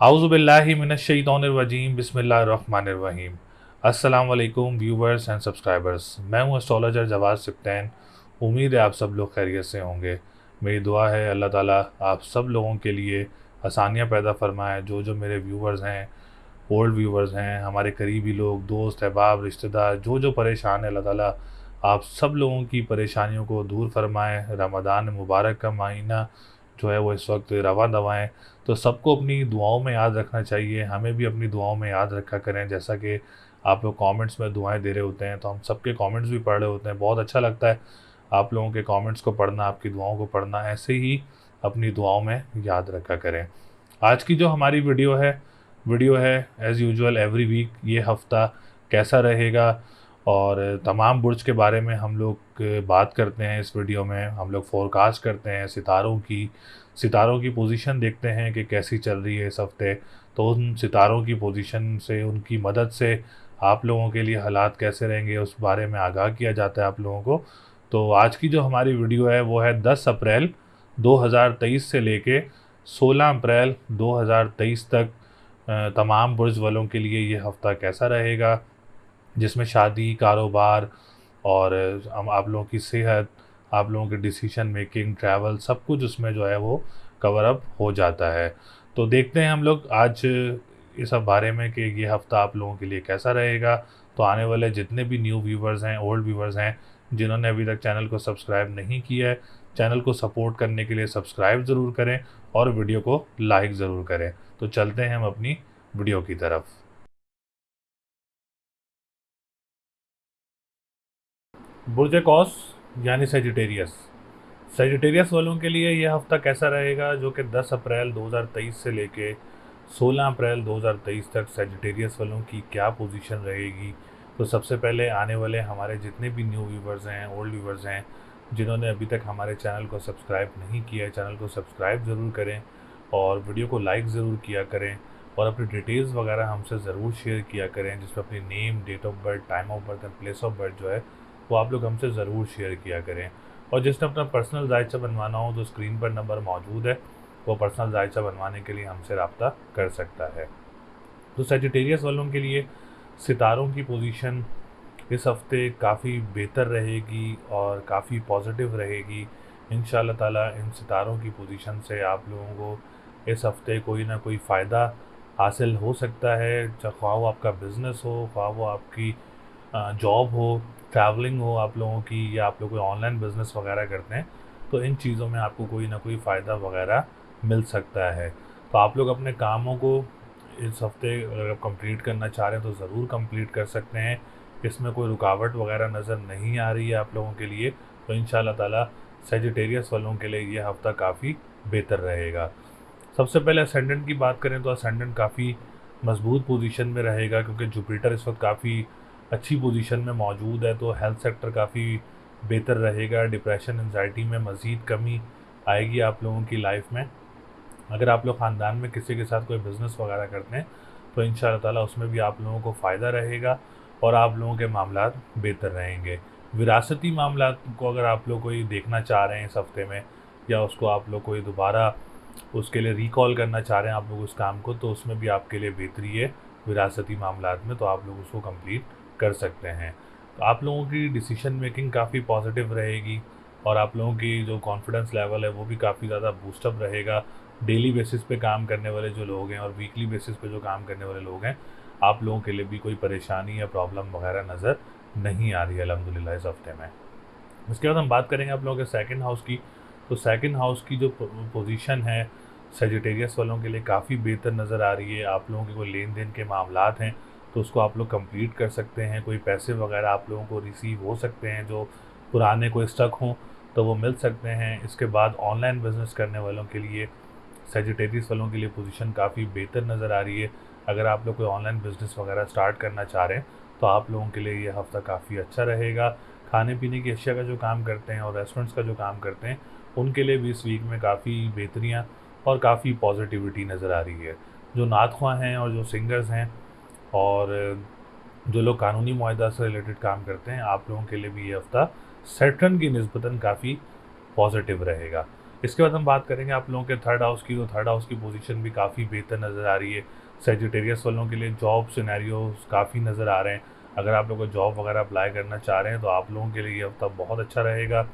आउज़ुबिल्लाहि मिनश्शैतानिर्रजीम बिस्मिल्लाहिर्रहमानिर्रहीम। अस्सलाम वालेकुम व्यूवर्स एंड सब्सक्राइबर्स। मैं हूं एस्ट्रोलॉजर जवाद सिप्तैन। उम्मीद है आप सब लोग खैरियत से होंगे। मेरी दुआ है अल्लाह ताला आप सब लोगों के लिए आसानियां पैदा फरमाए। जो जो मेरे व्यूवर्स हैं, ओल्ड व्यूवर्स हैं, हमारे करीबी लोग, दोस्त अहबाब, रिश्तेदार जो जो परेशान है, अल्लाह ताला आप सब लोगों की परेशानियों को दूर फरमाए। रमज़ान मुबारक का महीना जो है वो इस वक्त रवा दवा है, तो सबको अपनी दुआओं में याद रखना चाहिए। हमें भी अपनी दुआओं में याद रखा करें। जैसा कि आप लोग कमेंट्स में दुआएं दे रहे होते हैं, तो हम सबके कमेंट्स भी पढ़ रहे होते हैं। बहुत अच्छा लगता है आप लोगों के कमेंट्स को पढ़ना, आपकी दुआओं को पढ़ना। ऐसे ही अपनी दुआओं में याद रखा करें। आज की जो हमारी वीडियो है एज़ यूजुअल एवरी वीक, ये हफ़्ता कैसा रहेगा और तमाम बुर्ज के बारे में हम लोग बात करते हैं। इस वीडियो में हम लोग फोरकास्ट करते हैं सितारों की पोजीशन देखते हैं कि कैसी चल रही है इस हफ्ते। तो उन सितारों की पोजीशन से, उनकी मदद से आप लोगों के लिए हालात कैसे रहेंगे उस बारे में आगाह किया जाता है आप लोगों को। तो आज की जो हमारी वीडियो है वो है 10 अप्रैल 2023 से लेके 16 अप्रैल 2023 तक तमाम बुर्ज वालों के लिए ये हफ़्ता कैसा रहेगा, जिसमें शादी, कारोबार और आप लोगों की सेहत, आप लोगों की डिसीजन मेकिंग, ट्रैवल, सब कुछ उसमें जो है वो कवर अप हो जाता है। तो देखते हैं हम लोग आज इस सब बारे में कि ये हफ़्ता आप लोगों के लिए कैसा रहेगा। तो आने वाले जितने भी न्यू व्यूवर्स हैं, ओल्ड व्यूवर्स हैं, जिन्होंने अभी तक चैनल को सब्सक्राइब नहीं किया है, चैनल को सपोर्ट करने के लिए सब्सक्राइब ज़रूर करें और वीडियो को लाइक ज़रूर करें। तो चलते हैं हम अपनी वीडियो की तरफ। बुर्ज कौस यानी सेजिटेरियस। सेजिटेरियस वालों के लिए यह हफ़्ता कैसा रहेगा, जो कि 10 अप्रैल 2023 से लेके 16 अप्रैल 2023 तक सेजिटेरियस वालों की क्या पोजीशन रहेगी। तो सबसे पहले आने वाले हमारे जितने भी न्यू व्यूवर्स हैं, ओल्ड व्यूवर्स हैं, जिन्होंने अभी तक हमारे चैनल को सब्सक्राइब नहीं किया है, चैनल को सब्सक्राइब ज़रूर करें और वीडियो को लाइक ज़रूर किया करें और अपनी डिटेल्स वगैरह हमसे ज़रूर शेयर किया करें, जिसमें अपनी name, date of birth, time of birth and place of birth जो है वो आप लोग हमसे ज़रूर शेयर किया करें। और जिसने अपना पर्सनल जायचा बनवाना हो तो स्क्रीन पर नंबर मौजूद है, वो पर्सनल जायचा बनवाने के लिए हमसे रब्ता कर सकता है। तो सेजिटेरियस वालों के लिए सितारों की पोजीशन इस हफ्ते काफ़ी बेहतर रहेगी और काफ़ी पॉजिटिव रहेगी। इंशाल्लाह ताला इन सितारों की पोजीशन से आप लोगों को इस हफ्ते कोई ना कोई फ़ायदा हासिल हो सकता है। ख्वाह वो आपका बिज़नेस हो, ख्वाह वो आपकी जॉब हो, ट्रैवलिंग हो आप लोगों की, या आप लोग कोई ऑनलाइन बिज़नेस वगैरह करते हैं, तो इन चीज़ों में आपको कोई ना कोई फ़ायदा वगैरह मिल सकता है। तो आप लोग अपने कामों को इस हफ़्ते अगर आप कंप्लीट करना चाह रहे हैं तो ज़रूर कंप्लीट कर सकते हैं। इसमें कोई रुकावट वगैरह नज़र नहीं आ रही है आप लोगों के लिए। तो इंशाल्लाह ताला सेजिटेरियस वालों के लिए ये हफ़्ता काफ़ी बेहतर रहेगा। सबसे पहले असेंडेंट की बात करें तो असेंडेंट काफ़ी मजबूत पोजीशन में रहेगा, क्योंकि जुपिटर इस वक्त काफ़ी अच्छी पोजीशन में मौजूद है। तो हेल्थ सेक्टर काफ़ी बेहतर रहेगा। डिप्रेशन, एंजाइटी में मज़ीद कमी आएगी आप लोगों की लाइफ में। अगर आप लोग ख़ानदान में किसी के साथ कोई बिज़नेस वगैरह करते हैं तो इंशाल्लाह ताला उसमें भी आप लोगों को फ़ायदा रहेगा और आप लोगों के मामलात बेहतर रहेंगे। विरासती मामलात को अगर आप लोग कोई देखना चाह रहे हैं इस हफ़्ते में, या उसको आप लोग कोई दोबारा उसके लिए रिकॉल करना चाह रहे हैं आप लोग उस काम को, तो उसमें भी आपके लिए बेहतरी है विरासती मामलात में, तो आप लोग उसको कंप्लीट कर सकते हैं। तो आप लोगों की डिसीजन मेकिंग काफ़ी पॉजिटिव रहेगी और आप लोगों की जो कॉन्फिडेंस लेवल है वो भी काफ़ी ज़्यादा बूस्टअप रहेगा। डेली बेसिस पे काम करने वाले जो लोग हैं और वीकली बेसिस पे जो काम करने वाले लोग हैं, आप लोगों के लिए भी कोई परेशानी या प्रॉब्लम वगैरह नज़र नहीं आ रही है अल्हम्दुलिल्लाह इस हफ्ते में। उसके बाद हम बात करेंगे आप लोगों के सेकंड हाउस की। तो सेकंड हाउस की जो पोजीशन है सेजिटेरियस वालों के लिए काफ़ी बेहतर नज़र आ रही है। आप लोगों के कोई लेन देन के मामलात हैं तो उसको आप लोग कंप्लीट कर सकते हैं। कोई पैसे वगैरह आप लोगों को रिसीव हो सकते हैं जो पुराने कोई स्टक हों, तो वो मिल सकते हैं। इसके बाद ऑनलाइन बिज़नेस करने वालों के लिए, सेजिटेरियस वालों के लिए पोजीशन काफ़ी बेहतर नज़र आ रही है। अगर आप लोग कोई ऑनलाइन बिज़नेस वगैरह स्टार्ट करना चाह रहे हैं तो आप लोगों के लिए ये हफ़्ता काफ़ी अच्छा रहेगा। खाने पीने की अशिया का जो काम करते हैं और रेस्टोरेंट्स का जो काम करते हैं, उनके लिए भी इस वीक में काफ़ी बेहतरियाँ और काफ़ी पॉजिटिविटी नज़र आ रही है। जो नात ख्वाह हैं और जो सिंगर्स हैं और जो लोग कानूनी मुआहदा से रिलेटेड काम करते हैं, आप लोगों के लिए भी ये हफ़्ता सैटर्न की निस्बतन काफ़ी पॉजिटिव रहेगा। इसके बाद हम बात करेंगे आप लोगों के थर्ड हाउस की, तो थर्ड हाउस की पोजीशन भी काफ़ी बेहतर नज़र आ रही है। सेजिटेरियस वालों के लिए जॉब सिनेरियोज काफ़ी नज़र आ रहे हैं। अगर आप लोग को जॉब वगैरह अप्लाई करना चाह रहे हैं तो आप लोगों के लिए ये हफ्ता बहुत अच्छा रहेगा।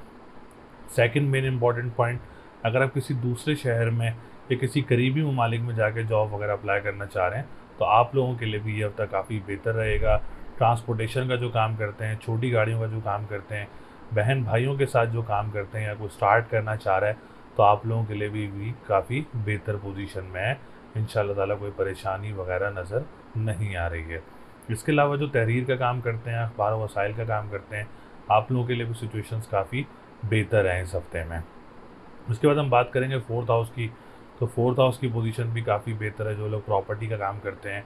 सेकंड मेन इंपॉर्टेंट पॉइंट, अगर आप किसी दूसरे शहर में या किसी करीबी ममालिक में जाके जॉब वगैरह अप्लाई करना चाह रहे हैं तो आप लोगों के लिए भी ये हफ्ता काफ़ी बेहतर रहेगा। ट्रांसपोर्टेशन का जो काम करते हैं, छोटी गाड़ियों का जो काम करते हैं, बहन भाइयों के साथ जो काम करते हैं या कोई स्टार्ट करना चाह रहा है तो आप लोगों के लिए भी काफ़ी बेहतर पोजीशन में है। इंशाल्लाह ताला कोई परेशानी वगैरह नज़र नहीं आ रही है। इसके अलावा जो तहरीर का काम करते हैं, अखबार वसाइल का काम करते हैं, आप लोगों के लिए भी सिचुएशंस काफ़ी बेहतर है इस हफ्ते में। उसके बाद हम बात करेंगे फोर्थ हाउस की, तो फोर्थ हाउस की पोजीशन भी काफ़ी बेहतर है। जो लोग प्रॉपर्टी का काम करते हैं,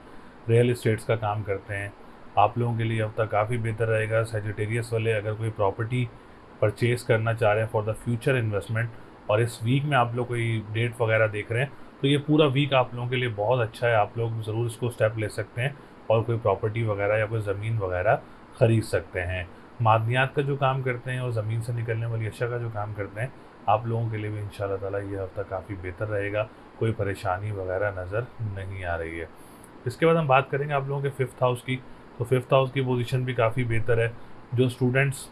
रियल इस्टेट्स का काम करते हैं, आप लोगों के लिए हफ्ता काफ़ी बेहतर रहेगा। सेजिटेरियस वाले अगर कोई प्रॉपर्टी परचेज़ करना चाह रहे हैं फॉर द फ्यूचर इन्वेस्टमेंट और इस वीक में आप लोग कोई डेट वगैरह देख रहे हैं तो ये पूरा वीक आप लोगों के लिए बहुत अच्छा है। आप लोग ज़रूर इसको स्टेप ले सकते हैं और कोई प्रॉपर्टी वगैरह या कोई ज़मीन वगैरह ख़रीद सकते हैं। मादनियात का जो काम करते हैं और ज़मीन से निकलने वाली अशिया का जो काम करते हैं, आप लोगों के लिए भी इंशाल्लाह ताला ये हफ़्ता काफ़ी बेहतर रहेगा। कोई परेशानी वगैरह नज़र नहीं आ रही है। इसके बाद हम बात करेंगे आप लोगों के फिफ्थ हाउस की, तो फिफ्थ हाउस की पोजीशन भी काफ़ी बेहतर है। जो स्टूडेंट्स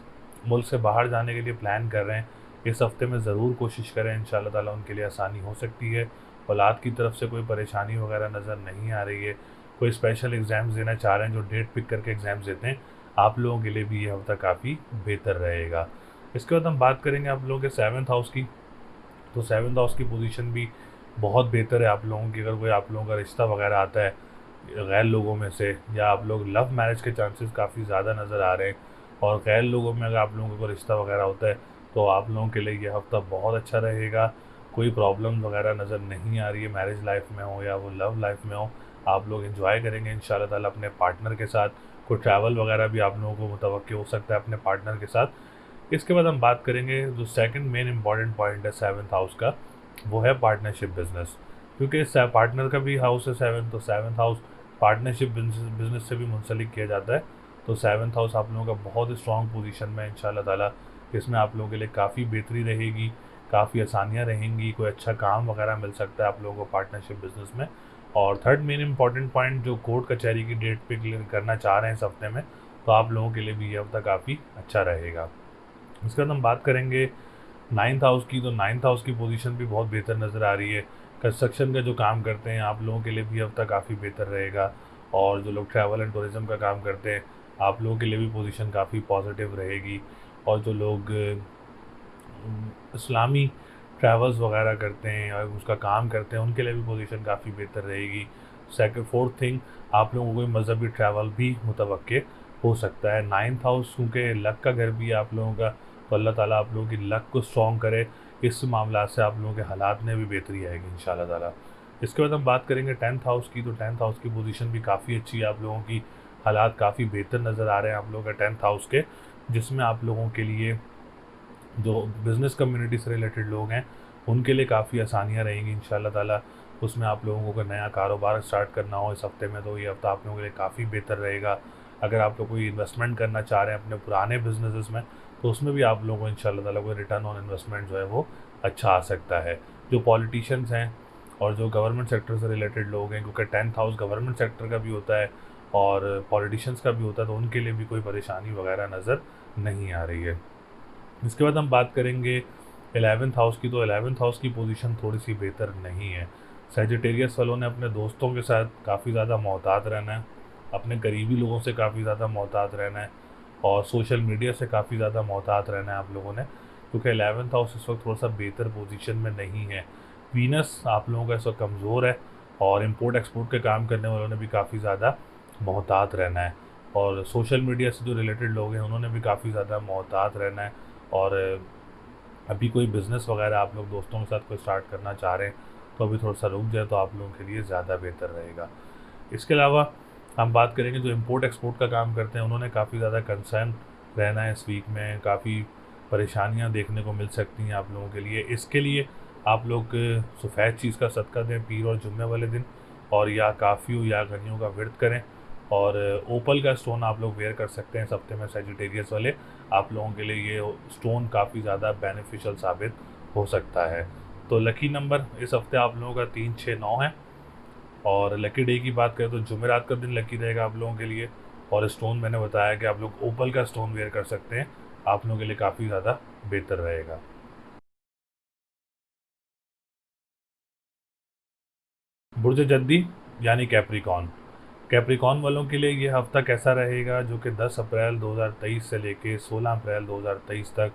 मुल्क से बाहर जाने के लिए प्लान कर रहे हैं, इस हफ्ते में ज़रूर कोशिश करें, इंशाल्लाह ताला उनके लिए आसानी हो सकती है। औलाद की तरफ से कोई परेशानी वगैरह नज़र नहीं आ रही है। कोई स्पेशल एग्ज़ाम्स देना चाह रहे हैं जो डेट पिक करके एग्ज़ाम्स देते हैं, आप लोगों के लिए भी ये हफ्ता काफ़ी बेहतर रहेगा। इसके बाद हम बात करेंगे आप लोगों के सेवन्थ हाउस की, तो सेवन्थ हाउस की पोजीशन भी बहुत बेहतर है आप लोगों की। अगर कोई आप लोगों का रिश्ता वगैरह आता है गैर लोगों में से, या आप लोग लव मैरिज के चांसेस काफ़ी ज़्यादा नज़र आ रहे हैं और गैर लोगों में अगर आप लोगों को रिश्ता वगैरह होता है तो आप लोगों के लिए ये हफ्ता बहुत अच्छा रहेगा। कोई प्रॉब्लम वगैरह नज़र नहीं आ रही है, मैरिज लाइफ में हो या वो लव लाइफ में हो। आप लोग एंजॉय करेंगे इंशाल्लाह ताला अपने पार्टनर के साथ। कोई ट्रैवल वगैरह भी आप लोगों को मुतवक्किल हो सकता है अपने पार्टनर के साथ। इसके बाद हम बात करेंगे जो सेकंड मेन इंपॉर्टेंट पॉइंट है सेवन्थ हाउस का, वो है पार्टनरशिप बिजनेस। क्योंकि पार्टनर का भी हाउस है सेवन, तो सेवन्थ हाउस पार्टनरशिप बिजनेस से भी मुंसलिक किया जाता है। तो सेवन्थ हाउस आप लोगों का बहुत स्ट्रॉन्ग पोजीशन में है इंशाल्लाह ताला। इसमें आप लोगों के लिए काफ़ी बेहतरी रहेगी, काफ़ी आसानियाँ रहेंगी, कोई अच्छा काम वगैरह मिल सकता है आप लोगों को पार्टनरशिप बिजनेस में। और थर्ड मेन इंपॉर्टेंट पॉइंट, जो कोर्ट कचहरी की डेट पे करना चाह रहे हैं इस हफ्ते में, तो आप लोगों के लिए भी ये हफ्ता काफ़ी अच्छा रहेगा। उसके बाद हम बात करेंगे नाइन्थ हाउस की, तो नाइन्थ हाउस की पोजीशन भी बहुत बेहतर नज़र आ रही है। कंस्ट्रक्शन का जो काम करते हैं आप लोगों के लिए भी हफ्ता काफ़ी बेहतर रहेगा। और जो लोग ट्रैवल एंड टूरिज़्म का काम करते हैं, आप लोगों के लिए भी पोजीशन काफ़ी पॉजिटिव रहेगी। और जो लोग इस्लामी ट्रैवल्स वगैरह करते हैं और उसका काम करते हैं, उनके लिए भी पोजीशन काफ़ी बेहतर रहेगी। सेकंड फोर्थ थिंग, आप लोगों को कोई मज़हबी ट्रैवल भी मुतवक्के हो सकता है। नाइन्थ हाउस क्योंकि लक का घर भी है आप लोगों का, तो अल्लाह ताला आप लोगों की लक को स्ट्रॉन्ग करे। इस मामला से आप लोगों के हालात में भी बेहतरी आएगी इंशाल्लाह ताला। इसके बाद हम बात करेंगे टेंथ हाउस की, तो टेंथ हाउस की पोजीशन भी काफ़ी अच्छी है आप लोगों की। हालात काफ़ी बेहतर नज़र आ रहे हैं आप लोगों के टेंथ हाउस के, जिसमें आप लोगों के लिए जो बिज़नेस कम्युनिटी से रिलेटेड लोग हैं उनके लिए काफ़ी आसानियाँ रहेंगी इंशाल्लाह ताला। उसमें आप लोगों को कोई नया कारोबार स्टार्ट करना हो इस हफ्ते में, तो ये हफ्ता आप लोगों के लिए काफ़ी बेहतर रहेगा। अगर आप लोग कोई इन्वेस्टमेंट करना चाह रहे हैं अपने पुराने बिजनेसेस में, तो उसमें भी आप लोगों को इंशाल्लाह ताला कोई रिटर्न ऑन इन्वेस्टमेंट जो है वो अच्छा आ सकता है। जो पॉलिटिशियंस हैं और जो गवर्नमेंट सेक्टर से रिलेटेड लोग हैं, क्योंकि टेंथ हाउस गवर्नमेंट सेक्टर का भी होता है और पॉलिटिशियंस का भी होता है, तो उनके लिए भी कोई परेशानी वगैरह नज़र नहीं आ रही है। इसके बाद हम बात करेंगे 11th हाउस की, तो 11th हाउस की पोजीशन थोड़ी सी बेहतर नहीं है। सेजिटेरियस वालों ने अपने दोस्तों के साथ काफ़ी ज़्यादा मोहतात रहना है, अपने करीबी लोगों से काफ़ी ज़्यादा मोहतात रहना है और सोशल मीडिया से काफ़ी ज़्यादा मोहतात रहना है आप लोगों ने, क्योंकि 11th हाउस इस वक्त थोड़ा सा बेहतर पोजीशन में नहीं है। वीनस आप लोगों का इस वक्त कमज़ोर है और इम्पोर्ट एक्सपोर्ट के काम करने वालों ने भी काफ़ी ज़्यादा मोहतात रहना है और सोशल मीडिया से जो रिलेटेड लोग हैं उन्होंने भी काफ़ी ज़्यादा मोहतात रहना है। और अभी कोई बिज़नेस वगैरह आप लोग दोस्तों के साथ कोई स्टार्ट करना चाह रहे हैं तो अभी थोड़ा सा रुक जाए तो आप लोगों के लिए ज़्यादा बेहतर रहेगा। इसके अलावा हम बात करेंगे जो इम्पोर्ट एक्सपोर्ट का काम करते हैं, उन्होंने काफ़ी ज़्यादा कंसर्न रहना है इस वीक में। काफ़ी परेशानियां देखने को मिल सकती हैं आप लोगों के लिए। इसके लिए आप लोग सफ़ेद चीज़ का सदका दें पीर और जुम्मे वाले दिन, और या काफ़ियों या गनियों का व्रत करें। और ओपल का स्टोन आप लोग वेयर कर सकते हैं इस हफ्ते में सेजिटेरियस वाले। आप लोगों के लिए ये स्टोन काफ़ी ज़्यादा बेनिफिशियल साबित हो सकता है। तो लकी नंबर इस हफ्ते आप लोगों का 3, 6, 9 है। और लकी डे की बात करें तो जुमेरात का दिन लकी रहेगा आप लोगों के लिए। और स्टोन मैंने बताया कि आप लोग ओपल का स्टोन वेयर कर सकते हैं, आप लोगों के लिए काफ़ी ज़्यादा बेहतर रहेगा। बुर्ज जद्दी यानी कैप्रिकॉन, कैप्रिकॉन वालों के लिए ये हफ्ता कैसा रहेगा, जो कि 10 अप्रैल 2023 से लेके 16 अप्रैल 2023 तक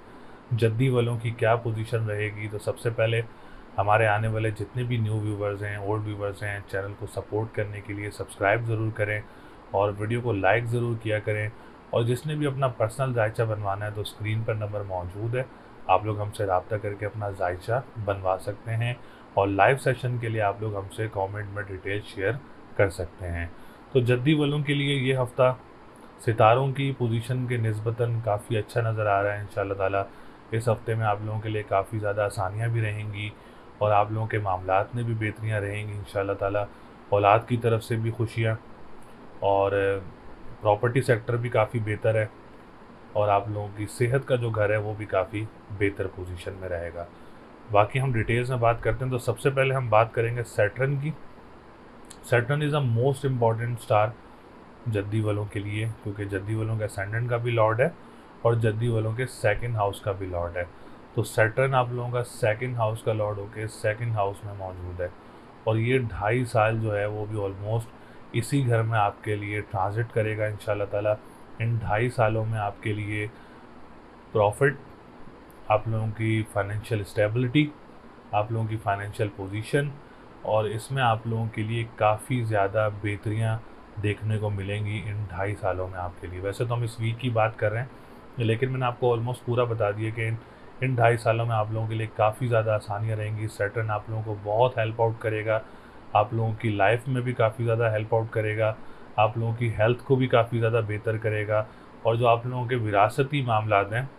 जद्दी वालों की क्या पोजीशन रहेगी। तो सबसे पहले हमारे आने वाले जितने भी न्यू व्यूवर्स हैं, ओल्ड व्यूवर्स हैं, चैनल को सपोर्ट करने के लिए सब्सक्राइब ज़रूर करें और वीडियो को लाइक ज़रूर किया करें। और जिसने भी अपना पर्सनल जायचा बनवाना है तो स्क्रीन पर नंबर मौजूद है, आप लोग हमसे रब्ता करके अपना जायचा बनवा सकते हैं। और लाइव सेशन के लिए आप लोग हमसे कमेंट में डिटेल शेयर कर सकते हैं। तो जद्दी वालों के लिए ये हफ़्ता सितारों की पोजीशन के निस्बतन काफ़ी अच्छा नज़र आ रहा है। इंशाल्लाह ताला इस हफ़्ते में आप लोगों के लिए काफ़ी ज़्यादा आसानियाँ भी रहेंगी और आप लोगों के मामलात में भी बेहतरियाँ रहेंगी इंशाल्लाह ताला। औलाद की तरफ से भी खुशियाँ और प्रॉपर्टी सेक्टर भी काफ़ी बेहतर है और आप लोगों की सेहत का जो घर है वो भी काफ़ी बेहतर पोजीशन में रहेगा। बाकी हम डिटेल्स में बात करते हैं तो सबसे पहले हम बात करेंगे सैटर्न की। Saturn is a most important star जद्दी वालों के लिए, क्योंकि जद्दी वालों के असेंडेंट का भी लॉर्ड है और जद्दी वालों के सेकंड हाउस का भी लॉर्ड है। तो सैटर्न आप लोगों का सेकंड हाउस का लॉर्ड होके सेकंड हाउस में मौजूद है और ये 2.5 साल जो है वो भी ऑलमोस्ट इसी घर में आपके लिए ट्रांजिट करेगा इंशाल्लाह ताला। इन 2.5 सालों में आपके लिए प्रॉफिट, आप लोगों की फाइनेंशियल स्टेबिलिटी, आप लोगों की फाइनेंशियल पोजीशन और इसमें आप लोगों के लिए काफ़ी ज़्यादा बेहतरियाँ देखने को मिलेंगी इन 2.5 सालों में आपके लिए। वैसे तो हम इस वीक की बात कर रहे हैं, लेकिन मैंने आपको ऑलमोस्ट पूरा बता दिया कि इन 2.5 सालों में आप लोगों के लिए काफ़ी ज़्यादा आसानियाँ रहेंगी। सैटर्न आप लोगों को बहुत हेल्प आउट करेगा, आप लोगों की लाइफ में भी काफ़ी ज़्यादा हेल्प आउट करेगा, आप लोगों की हेल्थ को भी काफ़ी ज़्यादा बेहतर करेगा और जो आप लोगों के विरासती मामलात हैं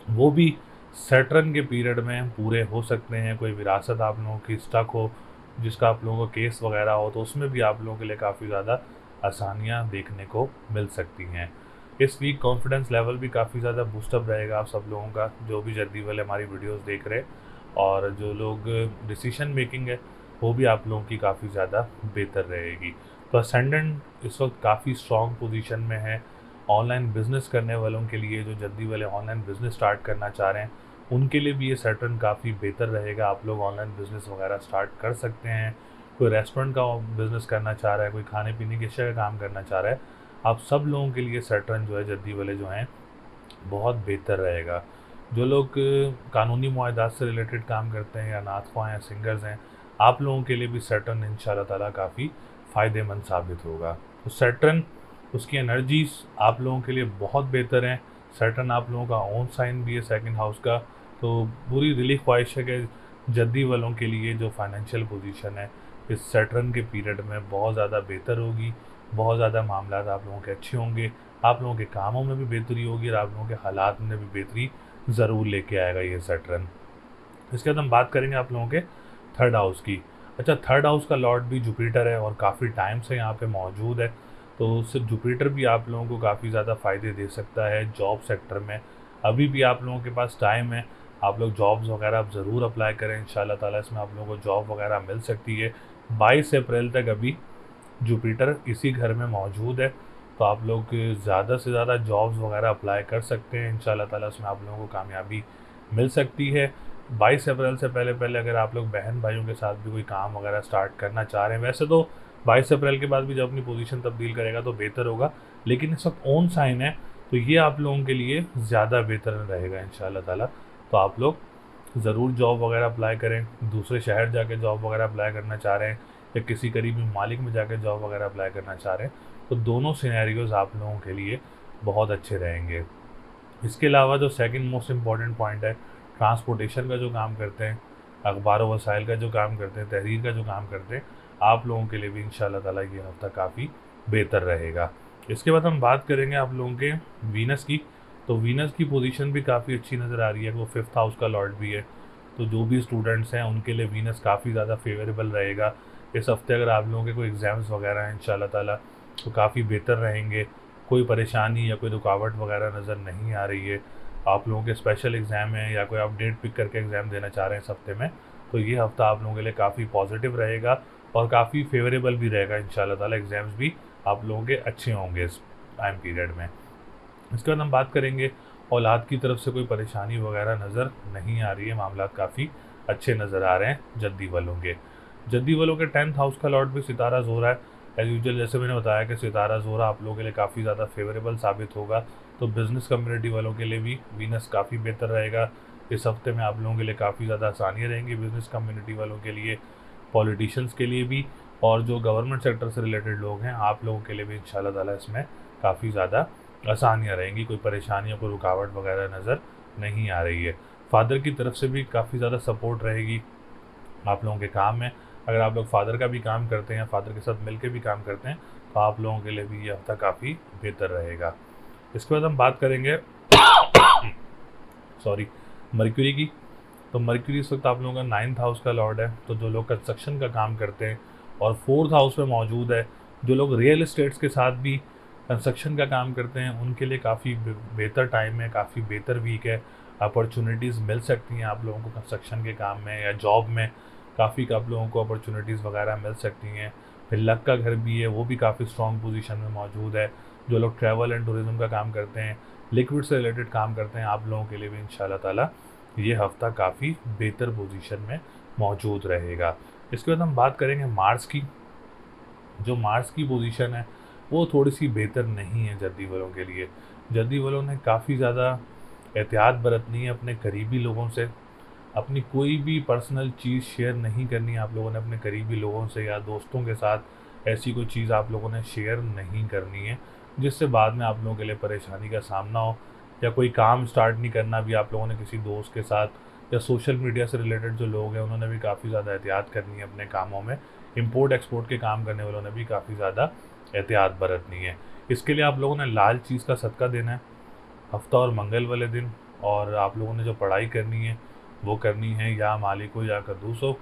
वो भी सैटर्न के पीरियड में पूरे हो सकते हैं। कोई विरासत आप लोगों की स्टक हो, जिसका आप लोगों को केस वगैरह हो, तो उसमें भी आप लोगों के लिए काफ़ी ज़्यादा आसानियाँ देखने को मिल सकती हैं। इस वीक कॉन्फिडेंस लेवल भी काफ़ी ज़्यादा बूस्टअप रहेगा आप सब लोगों का, जो भी जल्दी वाले हमारी वीडियोस देख रहे हैं। और जो लोग डिसीजन मेकिंग है वो भी आप लोगों की काफ़ी ज़्यादा बेहतर रहेगी। तो असेंडेंट इस वक्त काफ़ी स्ट्रॉन्ग पोजीशन में है। ऑनलाइन बिज़नेस करने वालों के लिए, जो जल्दी वाले ऑनलाइन बिज़नेस स्टार्ट करना चाह रहे हैं, उनके लिए भी ये सैटर्न काफ़ी बेहतर रहेगा। आप लोग ऑनलाइन बिज़नेस वगैरह स्टार्ट कर सकते हैं। कोई रेस्टोरेंट का बिज़नेस करना चाह रहा है, कोई खाने पीने की अशिया का काम करना चाह रहा है, आप सब लोगों के लिए सैटर्न जो है जल्दी वाले जो हैं बहुत बेहतर रहेगा। जो लोग कानूनी मुआहदात से रिलेटेड काम करते हैं या नात ख्वाह हैं, सिंगर्स हैं, आप लोगों के लिए भी सैटर्न इंशाल्लाह ताला काफ़ी फ़ायदेमंद साबित होगा। तो सैटर्न, उसकी एनर्जीज आप लोगों के लिए बहुत बेहतर हैं। सैटर्न आप लोगों का ओन साइन भी है सेकंड हाउस का। तो पूरी दिली ख्वाहिश है कि जद्दी वालों के लिए जो फाइनेंशियल पोजीशन है इस सैटर्न के पीरियड में बहुत ज़्यादा बेहतर होगी, बहुत ज़्यादा मामलात आप लोगों के अच्छे होंगे, आप लोगों के कामों में भी बेहतरी होगी और आप लोगों के हालात में भी बेहतरी ज़रूर लेके आएगा ये सैटर्न। इसके बाद हम बात करेंगे आप लोगों के थर्ड हाउस की। अच्छा, थर्ड हाउस का लॉर्ड भी जुपिटर है और काफ़ी टाइम से यहाँ पे मौजूद है। तो सिर्फ जुपिटर भी आप लोगों को काफ़ी ज़्यादा फ़ायदे दे सकता है जॉब सेक्टर में। अभी भी आप लोगों के पास टाइम है, आप लोग जॉब्स वगैरह आप ज़रूर अप्लाई करें इंशाल्लाह ताला, इसमें आप लोगों को जॉब वगैरह मिल सकती है। 22 अप्रैल तक अभी जुपिटर इसी घर में मौजूद है, तो आप लोग ज़्यादा से ज़्यादा जॉब्स वगैरह अप्लाई कर सकते हैं इंशाल्लाह ताला, उसमें आप लोगों को कामयाबी मिल सकती है। 22 अप्रैल से पहले पहले अगर आप लोग बहन भाइयों के साथ भी कोई काम वगैरह स्टार्ट करना चाह रहे हैं, वैसे तो 22 अप्रैल के बाद भी जब अपनी पोजीशन तब्दील करेगा तो बेहतर होगा, लेकिन इस वक्त ओन साइन है तो ये आप लोगों के लिए ज़्यादा बेहतर रहेगा इंशाल्लाह ताला। तो आप लोग ज़रूर जॉब वगैरह अप्लाई करें, दूसरे शहर जाके जॉब वगैरह अप्लाई करना चाह रहे हैं या किसी करीबी मालिक में जाकर जॉब वगैरह अप्लाई करना चाह रहे हैं, तो दोनों सिनेरियोज़ आप लोगों के लिए बहुत अच्छे रहेंगे। इसके अलावा जो सेकंड मोस्ट इम्पॉर्टेंट पॉइंट है, ट्रांसपोर्टेशन का जो काम करते हैं, अखबार वसाइल का जो काम करते हैं, तहरीर का जो काम करते हैं, आप लोगों के लिए भी इंशाल्लाह ताला ये हफ्ता काफ़ी बेहतर रहेगा। इसके बाद हम बात करेंगे आप लोगों के वीनस की। तो वीनस की पोजीशन भी काफ़ी अच्छी नज़र आ रही है, वो फिफ्थ हाउस का लॉर्ड भी है। तो जो भी स्टूडेंट्स हैं उनके लिए वीनस काफ़ी ज़्यादा फेवरेबल रहेगा इस हफ्ते। अगर आप लोगों के कोई एग्ज़ाम्स वगैरह हैं इंशाल्लाह ताला तो काफ़ी बेहतर रहेंगे, कोई परेशानी या कोई रुकावट वगैरह नज़र नहीं आ रही है। आप लोगों के स्पेशल एग्ज़ाम है या कोई आप डेट पिक करके एग्ज़ाम देना चाह रहे हैं इस हफ्ते में, तो ये हफ्ता आप लोगों के लिए काफ़ी पॉजिटिव रहेगा और काफ़ी फेवरेबल भी रहेगा इंशाल्लाह ताला। एग्ज़ाम्स भी आप लोगों के अच्छे होंगे इस टाइम पीरियड में। इसके बाद हम बात करेंगे, औलाद की तरफ से कोई परेशानी वगैरह नज़र नहीं आ रही है, मामला काफ़ी अच्छे नज़र आ रहे हैं जद्दी वालों के। जद्दी वालों के 10th हाउस का लॉर्ड भी सितारा ज़ोहरा है। एज़ यूजुअल जैसे मैंने बताया कि सितारा ज़ोहरा आप लोगों के लिए काफ़ी ज़्यादा फेवरेबल साबित होगा, तो बिज़नेस कम्युनिटी वालों के लिए भी वीनस काफ़ी बेहतर रहेगा। इस हफ्ते में आप लोगों के लिए काफ़ी ज़्यादा आसानियाँ रहेंगी बिज़नेस कम्युनिटी वालों के लिए, पॉलिटिशियंस के लिए भी, और जो गवर्नमेंट सेक्टर से रिलेटेड लोग हैं आप लोगों के लिए भी इंशाल्लाह ताला इसमें काफ़ी ज़्यादा आसानियाँ रहेंगी। कोई परेशानी या कोई रुकावट वगैरह नज़र नहीं आ रही है। फादर की तरफ से भी काफ़ी ज़्यादा सपोर्ट रहेगी आप लोगों के काम में। अगर आप लोग फादर का भी काम करते हैं, फादर के साथ मिलकर भी काम करते हैं, तो आप लोगों के लिए भी ये हफ्ता काफ़ी बेहतर रहेगा। इसके बाद हम बात करेंगे सॉरी मर्क्यूरी की। तो मर्क्यूरी इस वक्त आप लोगों का 9th हाउस का लॉर्ड है, तो जो लोग कंस्ट्रक्शन का काम करते हैं और 4th हाउस में मौजूद है, जो लोग रियल इस्टेट्स के साथ भी कंस्ट्रक्शन का काम करते हैं, उनके लिए काफ़ी बेहतर टाइम है, काफ़ी बेहतर वीक है। अपॉर्चुनिटीज़ मिल सकती हैं आप लोगों को कंस्ट्रक्शन के काम में या जॉब में, काफ़ी आप लोगों को अपॉर्चुनिटीज़ वगैरह मिल सकती हैं। फिर लक का घर भी है, वो भी काफ़ी स्ट्रॉन्ग पोजीशन में मौजूद है। जो लोग ट्रैवल एंड टूरिज़्म का काम करते हैं, लिक्विड से रिलेटेड काम करते हैं, आप लोगों के लिए भी इंशाल्लाह ताला ये हफ्ता काफ़ी बेहतर पोजीशन में मौजूद रहेगा। इसके बाद हम बात करेंगे मार्स की। जो मार्स की पोजीशन है वो थोड़ी सी बेहतर नहीं है जद्दी वालों के लिए। जद्दी वालों ने काफ़ी ज़्यादा एहतियात बरतनी है अपने करीबी लोगों से। अपनी कोई भी पर्सनल चीज़ शेयर नहीं करनी है आप लोगों ने अपने करीबी लोगों से या दोस्तों के साथ। ऐसी कोई चीज़ आप लोगों ने शेयर नहीं करनी है जिससे बाद में आप लोगों के लिए परेशानी का सामना हो। या कोई काम स्टार्ट नहीं करना भी आप लोगों ने किसी दोस्त के साथ। या सोशल मीडिया से रिलेटेड जो लोग हैं उन्होंने भी काफ़ी ज़्यादा एहतियात करनी है अपने कामों में। इंपोर्ट एक्सपोर्ट के काम करने वालों ने भी काफ़ी ज़्यादा एहतियात बरतनी है। इसके लिए आप लोगों ने लाल चीज़ का सदका देना है हफ्ता और मंगल वाले दिन। और आप लोगों ने जो पढ़ाई करनी है वो करनी है या मालिको या कद्दूसो।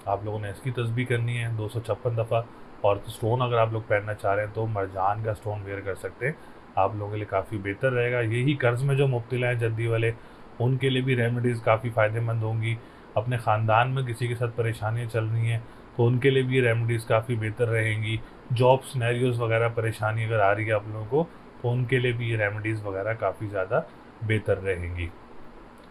आप लोगों ने इसकी तस्बीह करनी है 256 दफ़ा। और स्टोन अगर आप लोग पहनना चाह रहे हैं तो मरजान का स्टोन वेयर कर सकते हैं, आप लोगों के लिए काफ़ी बेहतर रहेगा। यही कर्ज़ में जो मुब्तला हैं जद्दी वाले, उनके लिए भी रेमेडीज़ काफ़ी फ़ायदेमंद होंगी। अपने ख़ानदान में किसी के साथ परेशानियाँ चल रही हैं तो उनके लिए भी ये रेमेडीज़ काफ़ी बेहतर रहेंगी। जॉब सिनेरियोज़ वगैरह परेशानी अगर आ रही है आप लोगों को तो उनके लिए भी ये रेमेडीज़ वगैरह काफ़ी ज़्यादा बेहतर रहेंगी।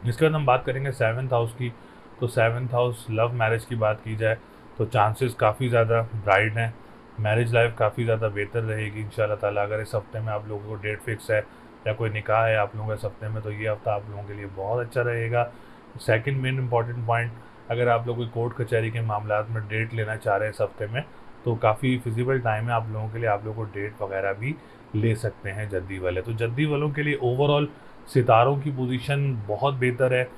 इसके बाद हम बात करेंगे 7th हाउस की। तो 7th हाउस लव मैरिज की बात की जाए तो चांसेस काफ़ी ज़्यादा ब्राइट हैं। मैरिज लाइफ काफ़ी ज़्यादा बेहतर रहेगी इंशाल्लाह ताला। अगर इस हफ्ते में आप लोगों को डेट फिक्स है या कोई निकाह है आप लोगों का इस हफ्ते में, तो ये हफ्ता आप लोगों के लिए बहुत अच्छा रहेगा। सेकंड मेन इंपॉर्टेंट पॉइंट, अगर आप लोग कोई कोर्ट कचहरी के मामलात में डेट लेना चाह रहे हैं इस हफ्ते में, तो काफ़ी फिजिबल टाइम है आप लोगों के लिए। आप लोगों को डेट वगैरह भी ले सकते हैं जद्दी वाले। तो जद्दी वालों के लिए ओवरऑल सितारों की पोजीशन बहुत बेहतर है।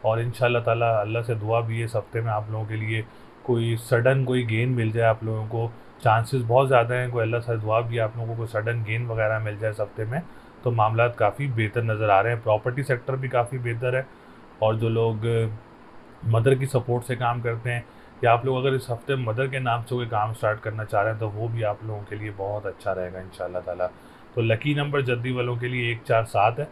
और इंशाल्लाह ताला अल्लाह से दुआ भी है इस हफ्ते में आप लोगों के लिए कोई सडन कोई गेन मिल जाए आप लोगों को। चांसेस बहुत ज़्यादा हैं, कोई अल्लाह से दुआ भी आप लोगों को सडन गेन वगैरह मिल जाए इस हफ्ते में, तो मामलात काफ़ी बेहतर नज़र आ रहे हैं। प्रॉपर्टी सेक्टर भी काफ़ी बेहतर है। और जो लोग मदर की सपोर्ट से काम करते हैं या आप लोग अगर इस हफ्ते मदर के नाम से कोई काम स्टार्ट करना चाह रहे हैं तो वो भी आप लोगों के लिए बहुत अच्छा रहेगा इंशाल्लाह ताला। तो लकी नंबर जद्दी वालों के लिए 1 4 7 है।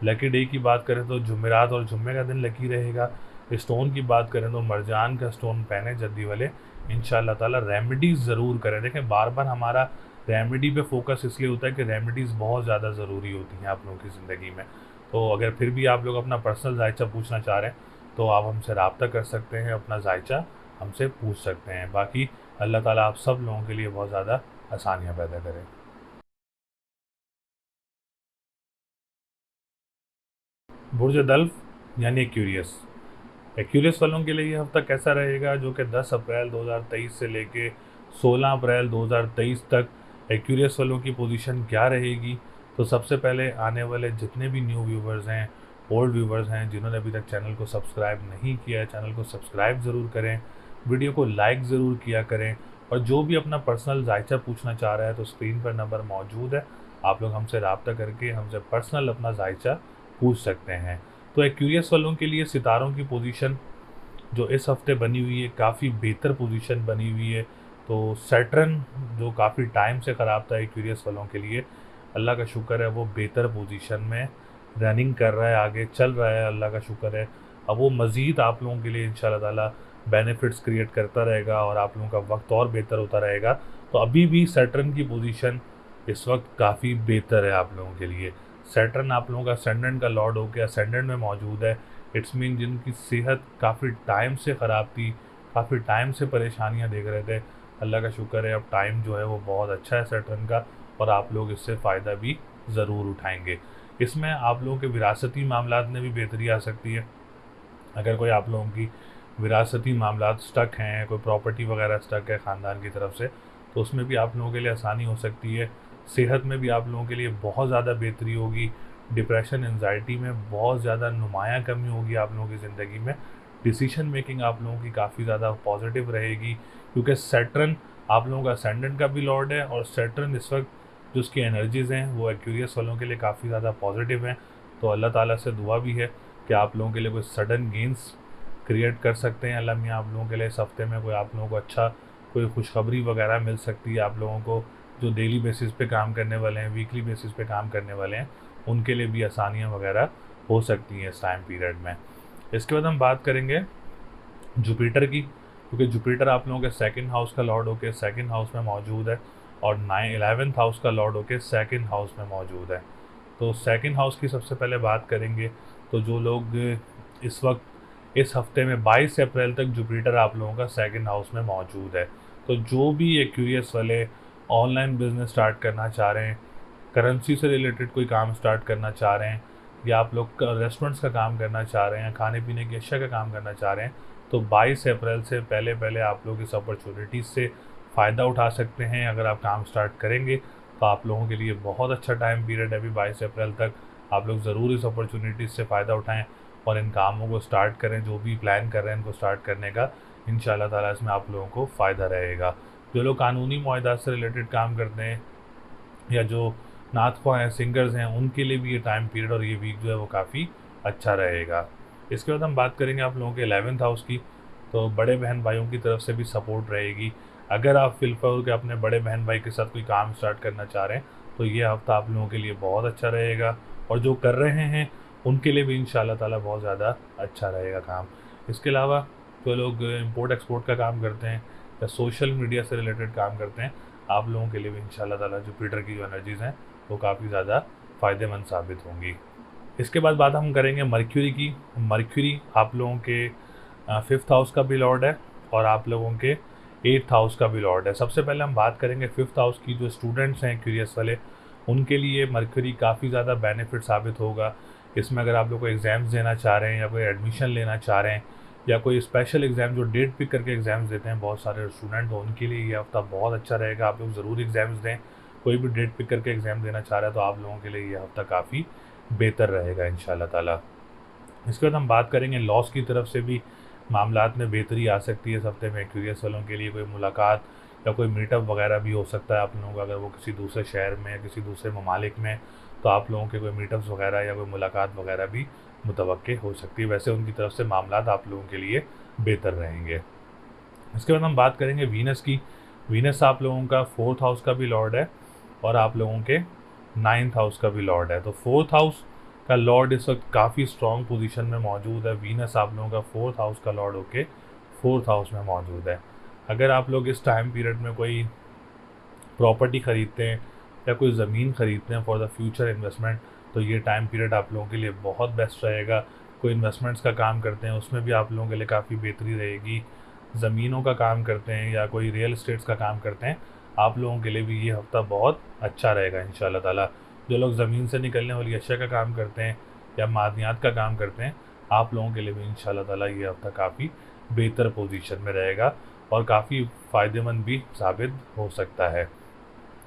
लकी डे की बात करें तो जुमेरात और जुम्मे का दिन लकी रहेगा। स्टोन की बात करें तो मरजान का स्टोन पहने जद्दी वाले इंशाल्लाह ताला। रेमेडीज़ ज़रूर करें। देखें बार बार हमारा रेमेडी पे फोकस इसलिए होता है कि रेमेडीज़ बहुत ज़्यादा ज़रूरी होती हैं आप लोगों की ज़िंदगी में। तो अगर फिर भी आप लोग अपना पर्सनल जायचा पूछना चाह रहे हैं तो आप हमसे रब्ता कर सकते हैं, अपना जायचा हमसे पूछ सकते हैं। बाकी अल्लाह ताला आप सब लोगों के लिए बहुत ज़्यादा आसानियाँ पैदा करें। बुर्ज दल्फ यानी एक्यूरियस। एक्यूरियस वालों के लिए ये हफ्ता कैसा रहेगा, जो कि 10 अप्रैल 2023 से लेके 16 अप्रैल 2023 तक एक्यूरियस वालों की पोजीशन क्या रहेगी। तो सबसे पहले आने वाले जितने भी न्यू व्यूवर्स हैं, ओल्ड व्यूवर्स हैं, जिन्होंने अभी तक चैनल को सब्सक्राइब नहीं किया है, चैनल को सब्सक्राइब ज़रूर करें, वीडियो को लाइक ज़रूर किया करें। और जो भी अपना पर्सनल जायचा पूछना चाह रहा है तो स्क्रीन पर नंबर मौजूद है, आप लोग हमसे रब्ता करके हमसे पर्सनल अपना जायचा पूछ सकते हैं। तो एक्यूरियस वालों के लिए सितारों की पोजीशन जो इस हफ्ते बनी हुई है काफ़ी बेहतर पोजीशन बनी हुई है। तो सैटर्न जो काफ़ी टाइम से ख़राब था एक्यूरियस वालों के लिए, अल्लाह का शुक्र है वो बेहतर पोजीशन में रनिंग कर रहा है, आगे चल रहा है, अल्लाह का शुक्र है। अब वो मज़ीद आप लोगों के लिए इंशाल्लाह ताला बेनिफिट्स क्रिएट करता रहेगा और आप लोगों का वक्त और बेहतर होता रहेगा। तो अभी भी सैटर्न की पोजीशन इस वक्त काफ़ी बेहतर है आप लोगों के लिए। सैटर्न आप लोगों का असेंडेंट का लॉर्ड होकर असेंडेंट में मौजूद है। इट्स मीन जिनकी सेहत काफ़ी टाइम से ख़राब थी, काफ़ी टाइम से परेशानियां देख रहे थे, अल्लाह का शुक्र है अब टाइम जो है वो बहुत अच्छा है सैटर्न का, और आप लोग इससे फ़ायदा भी ज़रूर उठाएंगे। इसमें आप लोगों के विरासती मामलात में भी बेहतरी आ सकती है। अगर कोई आप लोगों की विरासती मामलात स्टक हैं, कोई प्रॉपर्टी वगैरह स्टक है ख़ानदान की तरफ से, तो उसमें भी आप लोगों के लिए आसानी हो सकती है। सेहत में भी आप लोगों के लिए बहुत ज़्यादा बेहतरी होगी। डिप्रेशन एंजाइटी में बहुत ज़्यादा नुमायाँ कमी होगी आप लोगों की ज़िंदगी में। डिसीजन मेकिंग आप लोगों की काफ़ी ज़्यादा पॉजिटिव रहेगी, क्योंकि सैटर्न आप लोगों का असेंडेंट का भी लॉर्ड है, और सैटर्न इस वक्त जो उसकी एनर्जीज़ हैं वो एक्वेरियस वालों के लिए काफ़ी ज़्यादा पॉजिटिव हैं। तो अल्लाह ताला से दुआ भी है कि आप लोगों के लिए कोई सडन गेंस क्रिएट कर सकते हैं अल्लाह मियाँ आप लोगों के लिए। इस हफ्ते में कोई आप लोगों को अच्छा कोई खुशखबरी वगैरह मिल सकती है। आप लोगों को जो डेली बेसिस पे काम करने वाले हैं, वीकली बेसिस पे काम करने वाले हैं, उनके लिए भी आसानियाँ वगैरह हो सकती हैं इस टाइम पीरियड में। इसके बाद हम बात करेंगे जुपिटर की, क्योंकि जुपिटर आप लोगों के सेकंड हाउस का लॉर्ड होकर सेकंड हाउस में मौजूद है, और 11th हाउस का लॉर्ड होकर सेकंड हाउस में मौजूद है। तो सेकंड हाउस की सबसे पहले बात करेंगे, तो जो लोग इस वक्त इस हफ्ते में 22 अप्रैल तक जुपिटर आप लोगों का सेकंड हाउस में मौजूद है, तो जो भी एक्यूरियस वाले ऑनलाइन बिजनेस स्टार्ट करना चाह रहे हैं, करेंसी से रिलेटेड कोई काम स्टार्ट करना चाह रहे हैं, या आप लोग रेस्टोरेंट्स का काम करना चाह रहे हैं, खाने पीने की अशिया का काम करना चाह रहे हैं, तो 22 अप्रैल से पहले पहले आप लोग इस अपॉर्चुनिटीज़ से फ़ायदा उठा सकते हैं। अगर आप काम स्टार्ट करेंगे तो आप लोगों के लिए बहुत अच्छा टाइम पीरियड है अभी 22 अप्रैल तक। आप लोग ज़रूर इस अपॉर्चुनिटीज़ से फ़ायदा उठाएं और इन कामों को स्टार्ट करें, जो भी प्लान कर रहे हैं इनको स्टार्ट करने का। इंशाल्लाह ताला इसमें आप लोगों को फ़ायदा रहेगा। जो लोग कानूनी मुआहदात से रिलेटेड काम करते हैं, या जो नात ख्वाह हैं, सिंगर्स हैं, उनके लिए भी ये टाइम पीरियड और ये वीक जो है वो काफ़ी अच्छा रहेगा। इसके बाद हम बात करेंगे आप लोगों के 11th हाउस की, तो बड़े बहन भाइयों की तरफ से भी सपोर्ट रहेगी। अगर आप फिलहाल के अपने बड़े बहन भाई के साथ कोई काम स्टार्ट करना चाह रहे हैं, तो ये हफ्ता आप लोगों के लिए बहुत अच्छा रहेगा, और जो कर रहे हैं उनके लिए भी इंशाल्लाह ताला बहुत ज़्यादा अच्छा रहेगा काम। इसके अलावा जो लोग इम्पोर्ट एक्सपोर्ट का काम करते हैं या सोशल मीडिया से रिलेटेड काम करते हैं, आप लोगों के लिए भी इंशाल्लाह ताला जुपिटर की जो एनर्जीज़ हैं वो काफ़ी ज़्यादा फ़ायदेमंद साबित होंगी। इसके बाद बात हम करेंगे मर्क्यूरी की। मर्क्यूरी आप लोगों के 5th हाउस का भी लॉर्ड है, और आप लोगों के 8th हाउस का भी लॉर्ड है। सबसे पहले हम बात करेंगे 5th हाउस की। जो स्टूडेंट्स हैं क्यूरियस वाले, उनके लिए मर्क्यूरी काफ़ी ज़्यादा बेनिफिट साबित होगा। इसमें अगर आप लोग को एग्ज़ाम्स देना चाह रहे हैं, या कोई एडमिशन लेना चाह रहे हैं, या कोई स्पेशल एग्ज़ाम जो डेट पिक करके एग्ज़ाम्स देते हैं बहुत सारे स्टूडेंट, तो उनके लिए ये हफ्ता बहुत अच्छा रहेगा। आप लोग ज़रूर एग्ज़ाम्स दें। कोई भी डेट पिक करके एग्ज़ाम देना चाह रहा है तो आप लोगों के लिए ये हफ्ता काफ़ी बेहतर रहेगा इंशाल्लाह ताला। इसके बाद हम बात करेंगे लॉस की तरफ से भी मामलात में बेहतरी आ सकती है इस हफ्ते में। क्यूरियस वालों के लिए कोई मुलाकात या कोई मीटअप वगैरह भी हो सकता है आप लोगों का। अगर वो किसी दूसरे शहर में या किसी दूसरे ममालिक में, तो आप लोगों के कोई मीटअप्स वगैरह या कोई मुलाकात वगैरह भी मुतवक्के हो सकती है। वैसे उनकी तरफ से मामलात आप लोगों के लिए बेहतर रहेंगे। इसके बाद हम बात करेंगे वीनस की। वीनस आप लोगों का 4th हाउस का भी लॉर्ड है, और आप लोगों के 9th हाउस का भी लॉर्ड है। तो 4th हाउस का लॉर्ड इस वक्त काफ़ी स्ट्रॉन्ग पोजीशन में मौजूद है। वीनस आप लोगों का 4th हाउस का लॉर्ड होके 4th हाउस में मौजूद है। अगर आप लोग इस टाइम पीरियड में कोई प्रॉपर्टी ख़रीदते हैं या कोई ज़मीन ख़रीदते हैं फॉर द फ्यूचर इन्वेस्टमेंट, तो ये टाइम पीरियड आप लोगों के लिए बहुत बेस्ट रहेगा। कोई इन्वेस्टमेंट्स का काम करते हैं उसमें भी आप लोगों के लिए काफ़ी बेहतरी रहेगी। ज़मीनों का काम करते हैं या कोई रियल इस्टेट्स का काम करते हैं, आप लोगों के लिए भी ये हफ्ता बहुत अच्छा रहेगा इंशाल्लाह ताला। जो लोग ज़मीन से निकलने वाली अशिया का काम करते हैं या मादनियात का काम करते हैं, आप लोगों के लिए भी इंशाल्लाह ताला ये हफ्ता काफ़ी बेहतर पोजीशन में रहेगा और काफ़ी फ़ायदेमंद भी साबित हो सकता है।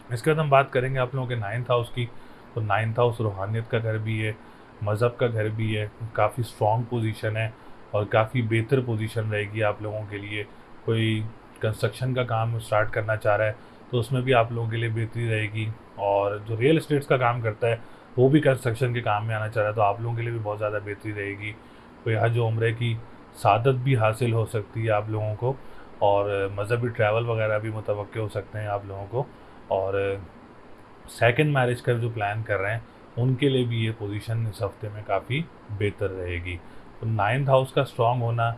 इसके बाद हम बात करेंगे आप लोगों के 9th हाउस की। तो 9th हाउस रूहानियत का घर भी है, मज़हब का घर भी है, काफ़ी स्ट्रॉन्ग पोजीशन है और काफ़ी बेहतर पोजीशन रहेगी आप लोगों के लिए। कोई कंस्ट्रक्शन का काम स्टार्ट करना चाह रहा है तो उसमें भी आप लोगों के लिए बेहतरी रहेगी, और जो रियल इस्टेट्स का काम करता है वो भी कंस्ट्रक्शन के काम में आना चाह रहा है तो आप लोगों के लिए भी बहुत ज़्यादा बेहतरी रहेगी। कोई हज उम्रे की सादत भी हासिल हो सकती है आप लोगों को, और मज़हबी ट्रैवल वगैरह भी मुतवक्के हो सकते हैं आप लोगों को। और सेकंड मैरिज का जो प्लान कर रहे हैं उनके लिए भी ये पोजीशन इस हफ्ते में काफ़ी बेहतर रहेगी। तो 9th हाउस का स्ट्रांग होना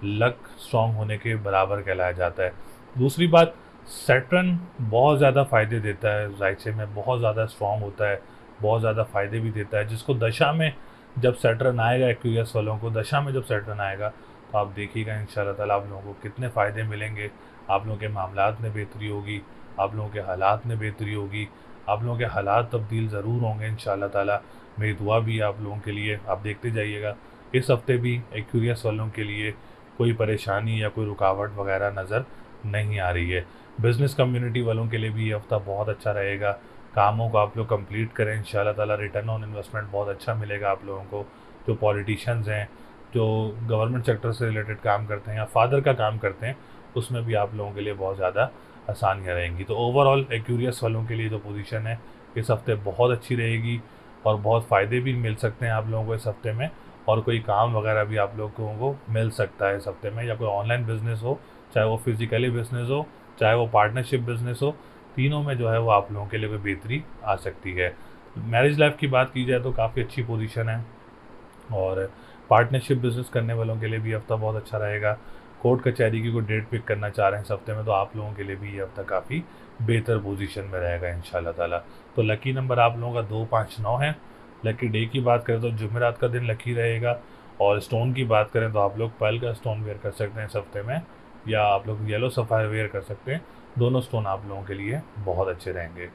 लक स्ट्रांग होने के बराबर कहलाया जाता है। दूसरी बात, सैटर्न बहुत ज़्यादा फ़ायदे देता है, जायसे में बहुत ज़्यादा स्ट्रांग होता है, बहुत ज़्यादा फ़ायदे भी देता है। जिसको दशा में जब सैटर्न आएगा, एक्वेरियस वालों को दशा में जब सैटर्न आएगा, तो आप देखिएगा इंशाल्लाह ताला आप लोगों को कितने फ़ायदे मिलेंगे। आप लोगों के मामलात में बेहतरी होगी, आप लोगों के हालात में बेहतरी होगी, आप लोगों के हालात तब्दील ज़रूर होंगे इंशाल्लाह ताला। मेरी दुआ भी है आप लोगों के लिए। आप देखते जाइएगा इस हफ्ते भी एक्वेरियस वालों के लिए कोई परेशानी या कोई रुकावट वगैरह नज़र नहीं आ रही है। बिज़नेस कम्युनिटी वालों के लिए भी ये हफ्ता बहुत अच्छा रहेगा। कामों को आप लोग कंप्लीट करें इंशाल्लाह ताला, रिटर्न ऑन इन्वेस्टमेंट बहुत अच्छा मिलेगा आप लोगों को। जो पॉलिटिशियंस हैं, जो गवर्नमेंट सेक्टर से रिलेटेड काम करते हैं या फादर का काम करते हैं, उसमें भी आप लोगों के लिए बहुत ज़्यादा आसानियाँ रहेंगी। तो ओवरऑल एक्वेरियस वालों के लिए जो पोजीशन है इस हफ्ते बहुत अच्छी रहेगी और बहुत फ़ायदे भी मिल सकते हैं आप लोगों को इस हफ्ते में, और कोई काम वगैरह भी आप लोगों को मिल सकता है इस हफ्ते में, या कोई ऑनलाइन बिज़नेस हो, चाहे वो फिज़िकली बिज़नेस हो, चाहे वो पार्टनरशिप बिज़नेस हो, तीनों में जो है वो आप लोगों के लिए कोई बेहतरी आ सकती है। मैरिज लाइफ की बात की जाए तो काफ़ी अच्छी पोजीशन है, और पार्टनरशिप बिज़नेस करने वालों के लिए भी हफ्ता बहुत अच्छा रहेगा। कोर्ट कचहरी की कोई डेट पिक करना चाह रहे हैं इस हफ्ते में, तो आप लोगों के लिए भी ये हफ्ता काफ़ी बेहतर पोजीशन में रहेगा इंशाल्लाह ताला। तो लकी नंबर आप लोगों का 2, 5, 9 है। लकी डे की बात करें तो जुमेरात का दिन लकी रहेगा, और स्टोन की बात करें तो आप लोग पर्ल का स्टोन वेयर कर सकते हैं इस हफ्ते में, या आप लोग येलो सफ़ायर वेयर कर सकते हैं। दोनों स्टोन आप लोगों के लिए बहुत अच्छे रहेंगे।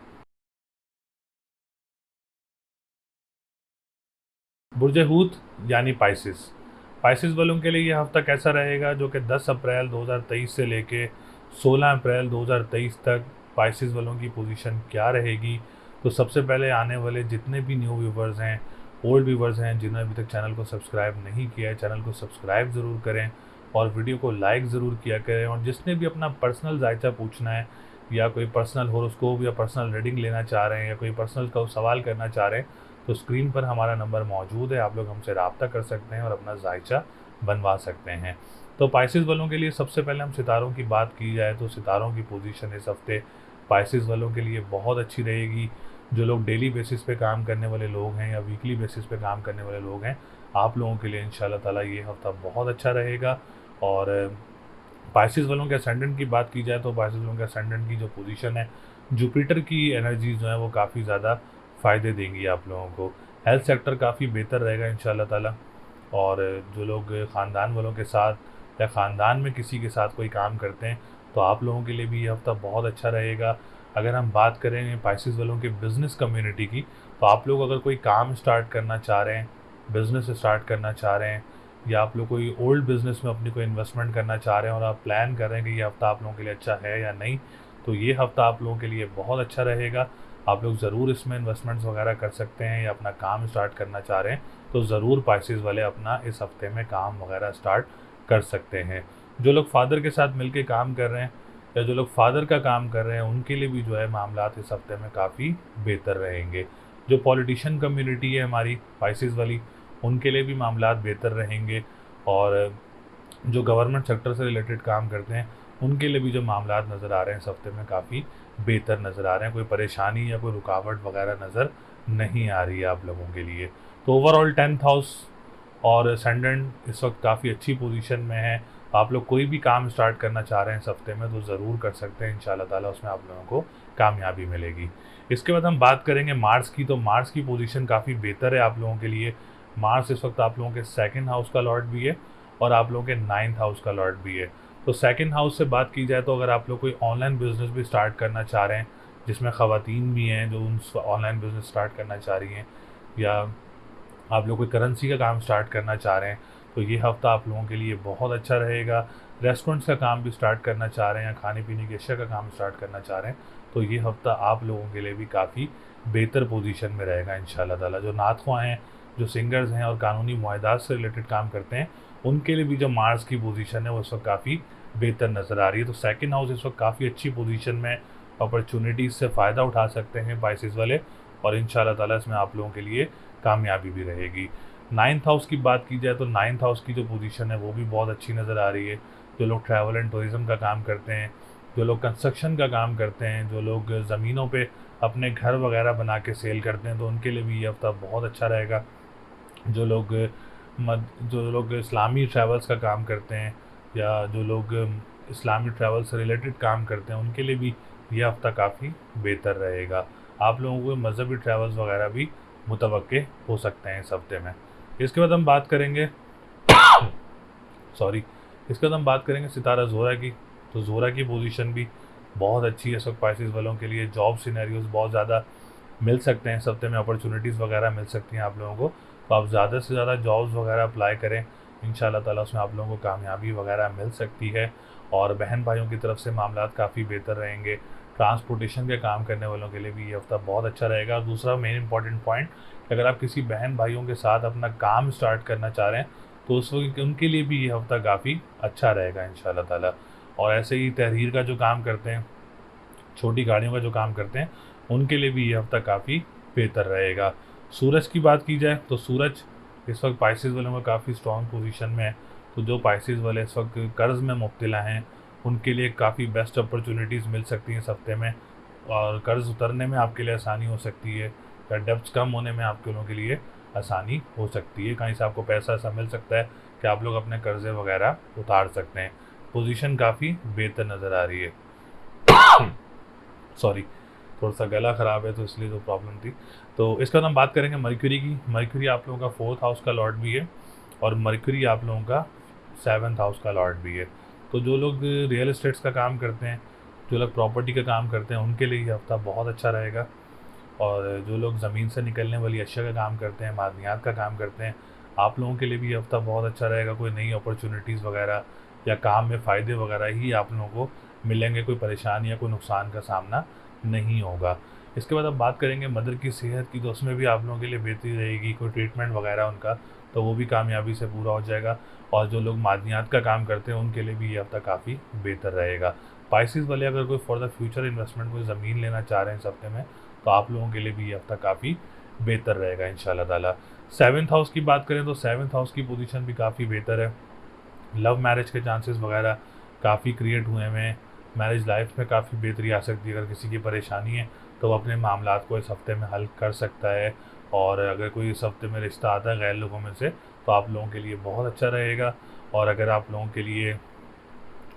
बुर्ज हूत यानी पाइसिस, पाइसिस वालों के लिए ये हफ्ता कैसा रहेगा, जो कि 10 अप्रैल 2023 से लेके 16 अप्रैल 2023 तक पाइसिस वालों की पोजीशन क्या रहेगी। तो सबसे पहले आने वाले जितने भी न्यू व्यूवर्स हैं, ओल्ड व्यूवर्स हैं, जिन्होंने अभी तक चैनल को सब्सक्राइब नहीं किया है, चैनल को सब्सक्राइब ज़रूर करें और वीडियो को लाइक ज़रूर किया करें। और जिसने भी अपना पर्सनल जायचा पूछना है, या कोई पर्सनल होरोस्कोप या पर्सनल रीडिंग लेना चाह रहे हैं, या कोई पर्सनल का सवाल करना चाह रहे हैं, तो स्क्रीन पर हमारा नंबर मौजूद है, आप लोग हमसे रब्ता कर सकते हैं और अपना जायचा बनवा सकते हैं। तो पाइसिस वालों के लिए सबसे पहले हम सितारों की बात की जाए तो सितारों की पोजीशन इस हफ्ते पाइसिस वालों के लिए बहुत अच्छी रहेगी। जो लोग डेली बेसिस पे काम करने वाले लोग हैं या वीकली बेसिस पे काम करने वाले लोग हैं, आप लोगों के लिए इंशाल्लाह ताला ये हफ्ता बहुत अच्छा रहेगा। और पाइसिस वालों के असेंडेंट की बात की जाए तो पाइसिस वालों के असेंडेंट की जो पोजीशन है, जुपिटर की एनर्जी जो है वो काफ़ी ज़्यादा फ़ायदे देंगी आप लोगों को। हेल्थ सेक्टर काफ़ी बेहतर रहेगा इंशाल्लाह ताला। और जो लोग ख़ानदान वालों के साथ या ख़ानदान में किसी के साथ कोई काम करते हैं, तो आप लोगों के लिए भी ये हफ्ता बहुत अच्छा रहेगा। अगर हम बात करें पाइसिस वालों के बिज़नेस कम्युनिटी की, तो आप लोग अगर कोई काम स्टार्ट करना चाह रहे हैं, बिज़नेस स्टार्ट करना चाह रहे हैं, या आप लोग कोई ओल्ड बिज़नेस में अपनी कोई इन्वेस्टमेंट करना चाह रहे हैं और आप प्लान कर रहे हैं कि ये हफ़्ता आप लोगों के लिए अच्छा है या नहीं, तो ये हफ़्ता आप लोगों के लिए बहुत अच्छा रहेगा। आप लोग ज़रूर इसमें इन्वेस्टमेंट्स वगैरह कर सकते हैं, या अपना काम स्टार्ट करना चाह रहे हैं तो ज़रूर पाइसिस वाले अपना इस हफ़्ते में काम वगैरह स्टार्ट कर सकते हैं। जो लोग फादर के साथ मिलके काम कर रहे हैं या जो लोग फादर का काम कर रहे हैं, उनके लिए भी जो है मामलात इस हफ़्ते में काफ़ी बेहतर रहेंगे। जो पॉलिटिशियन कम्युनिटी है हमारी पाइसिस वाली, उनके लिए भी मामलात बेहतर रहेंगे। और जो गवर्नमेंट सेक्टर से रिलेटेड काम करते हैं, उनके लिए भी जो मामलात नज़र आ रहे हैं इस हफ्ते में काफ़ी बेहतर नज़र आ रहे हैं। कोई परेशानी या कोई रुकावट वगैरह नज़र नहीं आ रही है आप लोगों के लिए। तो ओवरऑल 10th हाउस और असेंडेंट इस वक्त काफ़ी अच्छी पोजीशन में है। आप लोग कोई भी काम स्टार्ट करना चाह रहे हैं इस हफ्ते में तो ज़रूर कर सकते हैं इंशाल्लाह ताला, उसमें आप लोगों को कामयाबी मिलेगी। इसके बाद हम बात करेंगे मार्स की, तो मार्स की पोजीशन काफ़ी बेहतर है आप लोगों के लिए। मार्स इस वक्त आप लोगों के 2nd हाउस का लॉर्ड भी है और आप लोगों के 9th हाउस का लॉर्ड भी है। तो 2nd हाउस से बात की जाए तो अगर आप लोग कोई ऑनलाइन बिज़नेस भी स्टार्ट करना चाह रहे हैं, जिसमें ख़वातीन भी हैं जो उन ऑनलाइन बिज़नेस स्टार्ट करना चाह रही हैं, या आप लोग कोई करेंसी का काम स्टार्ट करना चाह रहे हैं, तो ये हफ़्ता आप लोगों के लिए बहुत अच्छा रहेगा। रेस्टोरेंट्स का काम भी स्टार्ट करना चाह रहे हैं या खाने पीने की अशिया का काम स्टार्ट करना चाह रहे हैं, तो ये हफ़्ता आप लोगों के लिए भी काफ़ी बेहतर पोजीशन में रहेगा इंशाल्लाह ताला। जो नातख़्वाह हैं, जो सिंगर्स हैं और कानूनी मुआहदात से रिलेटेड काम करते हैं, उनके लिए भी जो मार्स की पोजीशन है वो इस वक्त काफ़ी बेहतर नज़र आ रही है। तो 2nd हाउस इस वक्त काफ़ी अच्छी पोजीशन में, अपॉर्चुनिटीज़ से फ़ायदा उठा सकते हैं पाइसिस वाले, और इंशाल्लाह ताला इसमें आप लोगों के लिए कामयाबी भी रहेगी। 9th हाउस की बात की जाए तो 9th हाउस की जो पोजीशन है वो भी बहुत अच्छी नज़र आ रही है। जो लोग ट्रैवल एंड टूरिज़्म का काम करते हैं, जो लोग कंस्ट्रक्शन का काम करते हैं, जो लोग ज़मीनों पे अपने घर वगैरह बना के सेल करते हैं तो उनके लिए भी ये हफ़्ता बहुत अच्छा रहेगा। जो लोग इस्लामी ट्रैवल्स का काम करते हैं या जो लोग इस्लामी ट्रैवल से रिलेटेड काम करते हैं उनके लिए भी ये हफ़्ता काफ़ी बेहतर रहेगा। आप लोगों को मज़हबी ट्रैवल्स वगैरह भी मुतवक्के हो सकते हैं इस हफ़्ते में। इसके बाद हम बात करेंगे सॉरी इसके बाद हम बात करेंगे सितारा ज़ोहरा की। तो ज़ोहरा की पोजीशन भी बहुत अच्छी है इस वक्त पाइसेस वालों के लिए। जॉब सिनेरियोज बहुत ज़्यादा मिल सकते हैं इस हफ्ते में, अपॉर्चुनिटीज़ वगैरह मिल सकती हैं आप लोगों को। तो आप ज़्यादा से ज़्यादा जॉब्स वगैरह अप्लाई करें, इंशाल्लाह ताला उसमें आप लोगों को कामयाबी वगैरह मिल सकती है। और बहन भाइयों की तरफ से मामलात काफ़ी बेहतर रहेंगे। ट्रांसपोर्टेशन के काम करने वालों के लिए भी ये हफ्ता बहुत अच्छा रहेगा। और दूसरा मेन इंपॉर्टेंट पॉइंट, अगर आप किसी बहन भाइयों के साथ अपना काम स्टार्ट करना चाह रहे हैं तो उस वक्त उनके लिए भी ये हफ्ता काफ़ी अच्छा रहेगा इंशाल्लाह ताला। और ऐसे ही तहरीर का जो काम करते हैं, छोटी गाड़ियों का जो काम करते हैं, उनके लिए भी ये हफ्ता काफ़ी बेहतर रहेगा। सूरज की बात की जाए तो सूरज इस वक्त पाइसेस वालों का काफ़ी स्ट्रॉन्ग पोजीशन में है। तो जो पाइसेस वाले इस वक्त कर्ज़ में मुब्तला हैं उनके लिए काफ़ी बेस्ट अपॉर्चुनिटीज़ मिल सकती हैं इस हफ्ते में। और कर्ज़ उतरने में आपके लिए आसानी हो सकती है या डेब्ट्स कम होने में आपके लोगों के लिए आसानी हो सकती है। कहीं से आपको पैसा ऐसा मिल सकता है कि आप लोग अपने कर्ज़े वगैरह उतार सकते हैं। पोजीशन काफ़ी बेहतर नज़र आ रही है। सॉरी, थोड़ा सा गला ख़राब है तो इसलिए जो प्रॉब्लम थी। तो इसके बाद हम बात करेंगे मरक्यूरी की। मरक्यूरी आप लोगों का 4th हाउस का लॉर्ड भी है और मरक्यूरी आप लोगों का 7th हाउस का लॉर्ड भी है। तो जो लोग रियल एस्टेट्स का काम करते हैं, जो लोग प्रॉपर्टी का काम करते हैं, उनके लिए ये हफ्ता बहुत अच्छा रहेगा। और जो लोग ज़मीन से निकलने वाली अशिया का काम करते हैं, मादनियात का काम करते हैं, आप लोगों के लिए भी ये हफ्ता बहुत अच्छा रहेगा। कोई नई अपॉर्चुनिटीज़ वगैरह या काम में फ़ायदे वगैरह ही आप लोगों को मिलेंगे, कोई परेशानी या कोई नुकसान का सामना नहीं होगा। इसके बाद हम बात करेंगे मदर की सेहत की। तो उसमें भी आप लोगों के लिए बेहतरी रहेगी। कोई ट्रीटमेंट वगैरह उनका तो वो भी कामयाबी से पूरा हो जाएगा। और जो लोग मादनियात का काम करते हैं उनके लिए भी ये हफ्ता काफ़ी बेहतर रहेगा। पाइसेस वाले अगर कोई फॉर द फ्यूचर इन्वेस्टमेंट कोई ज़मीन लेना चाह रहे हैं इस हफ्ते में तो आप लोगों के लिए भी ये हफ्ता काफ़ी बेहतर रहेगा इंशाल्लाह ताला। 7th हाउस की बात करें तो 7th हाउस की पोजीशन भी काफ़ी बेहतर है। लव मैरिज के चांसेस वगैरह काफ़ी क्रिएट हुए हैं। मैरिज लाइफ में काफ़ी बेहतरी आ सकती है। अगर किसी की परेशानी है तो वो अपने मामलात को इस हफ्ते में हल कर सकता है। और अगर कोई इस हफ्ते में रिश्ता आता है गैर लोगों में से तो आप लोगों के लिए बहुत अच्छा रहेगा। और अगर आप लोगों के लिए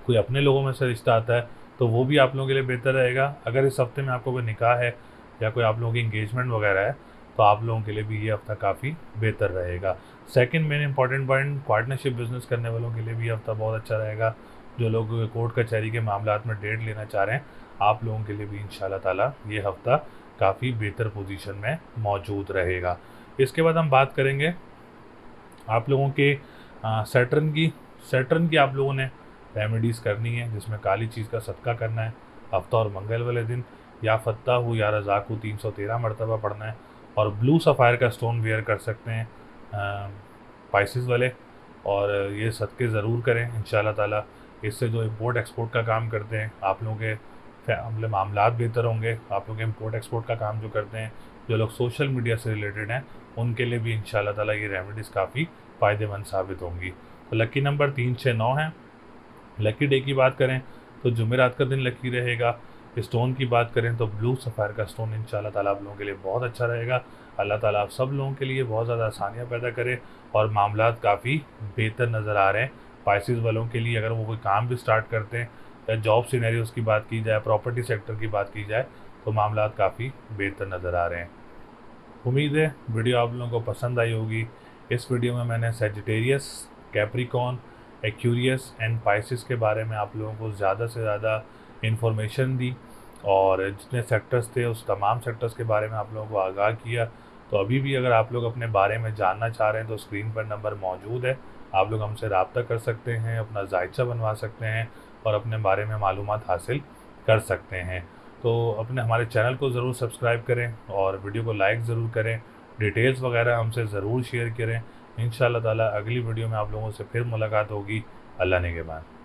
कोई अपने लोगों में से रिश्ता आता है तो वो भी आप लोगों के लिए बेहतर रहेगा। अगर इस हफ्ते में आपको कोई निकाह है या कोई आप लोगों की इंगेजमेंट वगैरह है तो आप लोगों के लिए भी ये हफ्ता काफ़ी बेहतर रहेगा। Second main important point, partnership business करने वालों के लिए भी ये हफ्ता बहुत अच्छा रहेगा। जो लोग कोर्ट कचहरी के मामलात में डेट लेना चाह रहे हैं आप लोगों के लिए भी इंशाल्लाह ताला ये हफ्ता काफ़ी बेहतर पोजीशन में मौजूद रहेगा। इसके बाद हम बात करेंगे आप लोगों के सैटर्न की आप लोगों ने रेमेडीज़ करनी है जिसमें काली चीज़ का सदका करना है हफ्ता और मंगल वाले दिन। या फत्ता हो या रज़ाक हो 313 मरतबा पढ़ना है। और ब्लू सफ़ायर का स्टोन वेयर कर सकते हैं पाइसेस वाले। और ये सदक़े ज़रूर करें इंशाल्लाह ताला। इससे जो इम्पोर्ट एक्सपोर्ट का काम करते हैं आप लोगों के मामलात बेहतर होंगे। आप लोग इम्पोर्ट एक्सपोर्ट का काम जो करते हैं, जो लोग सोशल मीडिया से रिलेटेड हैं, उनके लिए भी इंशाल्लाह ताला ये रेमेडीज़ काफ़ी फ़ायदेमंद साबित होंगी। तो लकी नंबर 3, 6, 9 है। लकी डे की बात करें तो जुमेरात का दिन लकी रहेगा। स्टोन की बात करें तो ब्लू सफ़ायर का स्टोन इंशाल्लाह ताला आप लोगों के लिए बहुत अच्छा रहेगा। अल्लाह ताला आप सब लोगों के लिए बहुत ज़्यादा आसानियाँ पैदा करे और मामलात काफ़ी बेहतर नज़र आ रहे हैं पाइसेस वालों के लिए। अगर वो कोई काम भी स्टार्ट करते हैं या जॉब सिनेरियोज़ की बात की जाए, प्रॉपर्टी सेक्टर की बात की जाए तो मामलात काफ़ी बेहतर नज़र आ रहे हैं। उम्मीद है वीडियो आप लोगों को पसंद आई होगी। इस वीडियो में मैंने Sagittarius, Capricorn, Aquarius and Pisces के बारे में आप लोगों को ज़्यादा से ज़्यादा इन्फॉर्मेशन दी और जितने सेक्टर्स थे उस तमाम सेक्टर्स के बारे में आप लोगों को आगाह किया। तो अभी भी अगर आप लोग अपने बारे में जानना चाह रहे हैं तो स्क्रीन पर नंबर मौजूद है। आप लोग हमसे रब्ता कर सकते हैं, अपना जायचा बनवा सकते हैं और अपने बारे में मालूमात हासिल कर सकते हैं। तो अपने हमारे चैनल को ज़रूर सब्सक्राइब करें और वीडियो को लाइक ज़रूर करें। डिटेल्स वगैरह हमसे ज़रूर शेयर करें। इंशाल्लाह ताला अगली वीडियो में आप लोगों से फिर मुलाकात होगी। अल्लाह ने के बाद।